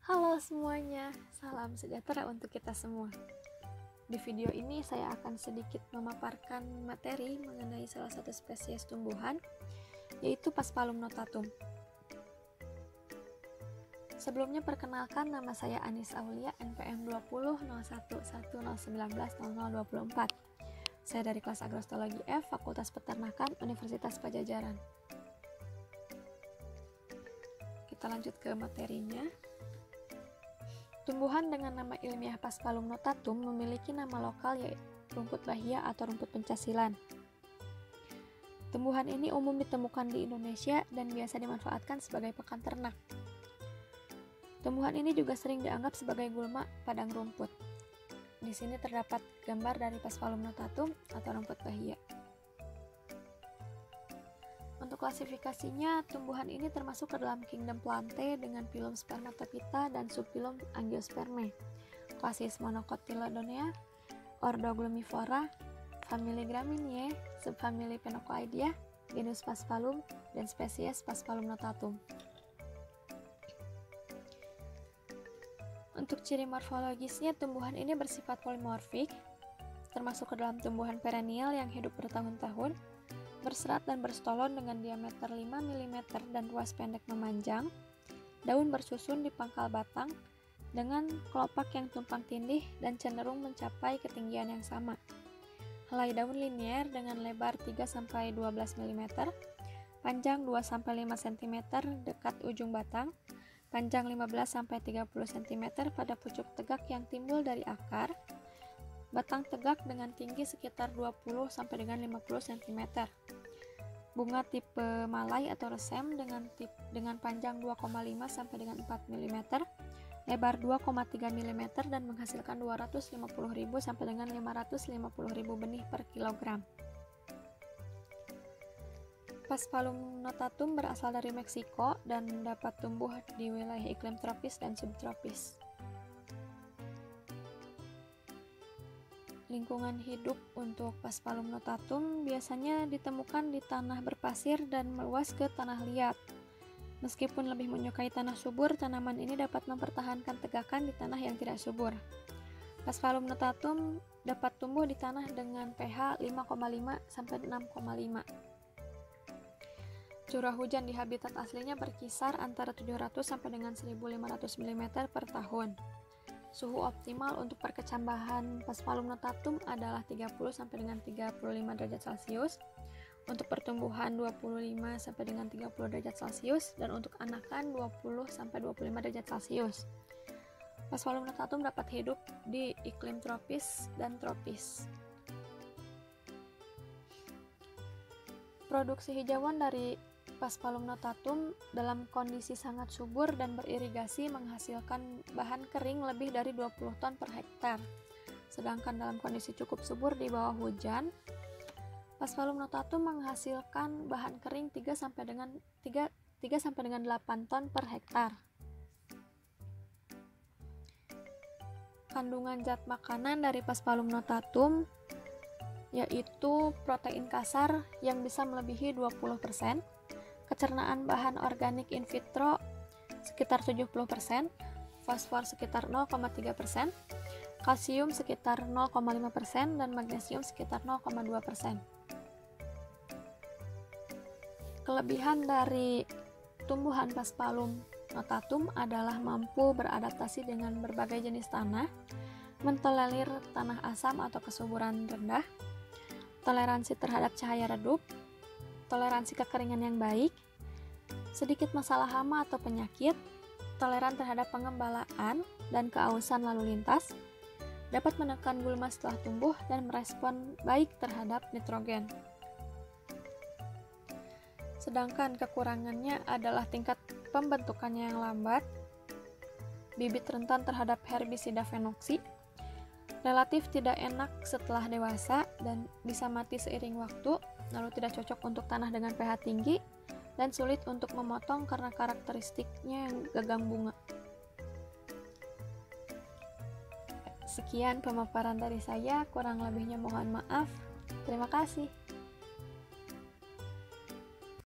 Halo semuanya, salam sejahtera untuk kita semua. Di video ini saya akan sedikit memaparkan materi mengenai salah satu spesies tumbuhan, yaitu Paspalum notatum. Sebelumnya perkenalkan, nama saya Anis Aulia, NPM 20.01.1019.0024. Saya dari kelas Agrostologi F, Fakultas Peternakan, Universitas Padjadjaran. Kita lanjut ke materinya. Tumbuhan dengan nama ilmiah Paspalum notatum memiliki nama lokal yaitu rumput bahia atau rumput pencasilan. Tumbuhan ini umum ditemukan di Indonesia dan biasa dimanfaatkan sebagai pakan ternak. Tumbuhan ini juga sering dianggap sebagai gulma padang rumput. Di sini terdapat gambar dari Paspalum notatum atau rumput bahia. Untuk klasifikasinya, tumbuhan ini termasuk ke dalam kingdom Plantae dengan phylum Spermatophyta dan subphylum Angiospermae, klasis Monocotyledonea, ordo Glumivora, famili Gramineae, subfamili Phenocioidea, genus Paspalum, dan spesies Paspalum notatum. Untuk ciri morfologisnya, tumbuhan ini bersifat polimorfik, termasuk ke dalam tumbuhan perennial yang hidup bertahun-tahun, berserat dan berstolon dengan diameter 5 mm dan ruas pendek memanjang, daun bersusun di pangkal batang, dengan kelopak yang tumpang tindih dan cenderung mencapai ketinggian yang sama. Helai daun linier dengan lebar 3-12 mm, panjang 2-5 cm dekat ujung batang, panjang 15-30 cm pada pucuk tegak yang timbul dari akar, batang tegak dengan tinggi sekitar 20-50 cm. Bunga tipe malai atau resem dengan panjang 2,5 sampai dengan 4 mm, lebar 2,3 mm dan menghasilkan 250.000 sampai dengan 550.000 benih per kilogram. Paspalum notatum berasal dari Meksiko dan dapat tumbuh di wilayah iklim tropis dan subtropis. Lingkungan hidup untuk Paspalum notatum biasanya ditemukan di tanah berpasir dan meluas ke tanah liat. Meskipun lebih menyukai tanah subur, tanaman ini dapat mempertahankan tegakan di tanah yang tidak subur. Paspalum notatum dapat tumbuh di tanah dengan pH 5,5 sampai 6,5. Curah hujan di habitat aslinya berkisar antara 700 sampai dengan 1.500 mm per tahun. Suhu optimal untuk perkecambahan Paspalum notatum adalah 30 sampai dengan 35 derajat Celcius, untuk pertumbuhan 25 sampai dengan 30 derajat Celcius, dan untuk anakan 20 sampai 25 derajat Celcius. Paspalum notatum dapat hidup di iklim tropis dan tropis. Produksi hijauan dari Paspalum notatum dalam kondisi sangat subur dan beririgasi menghasilkan bahan kering lebih dari 20 ton per hektar. Sedangkan dalam kondisi cukup subur di bawah hujan, Paspalum notatum menghasilkan bahan kering 3 sampai dengan 8 ton per hektar. Kandungan zat makanan dari Paspalum notatum yaitu protein kasar yang bisa melebihi 20%, kecernaan bahan organik in vitro sekitar 70%, fosfor sekitar 0,3%, kalsium sekitar 0,5%, dan magnesium sekitar 0,2%. Kelebihan dari tumbuhan Paspalum notatum adalah mampu beradaptasi dengan berbagai jenis tanah, mentolerir tanah asam atau kesuburan rendah, toleransi terhadap cahaya redup, toleransi kekeringan yang baik, sedikit masalah hama atau penyakit, toleran terhadap pengembalaan dan keausan lalu lintas, dapat menekan gulma setelah tumbuh dan merespon baik terhadap nitrogen. Sedangkan kekurangannya adalah tingkat pembentukannya yang lambat, bibit rentan terhadap herbisida fenoksi, relatif tidak enak setelah dewasa dan bisa mati seiring waktu, lalu tidak cocok untuk tanah dengan pH tinggi, dan sulit untuk memotong karena karakteristiknya yang gagang bunga. Sekian pemaparan dari saya, kurang lebihnya mohon maaf. Terima kasih.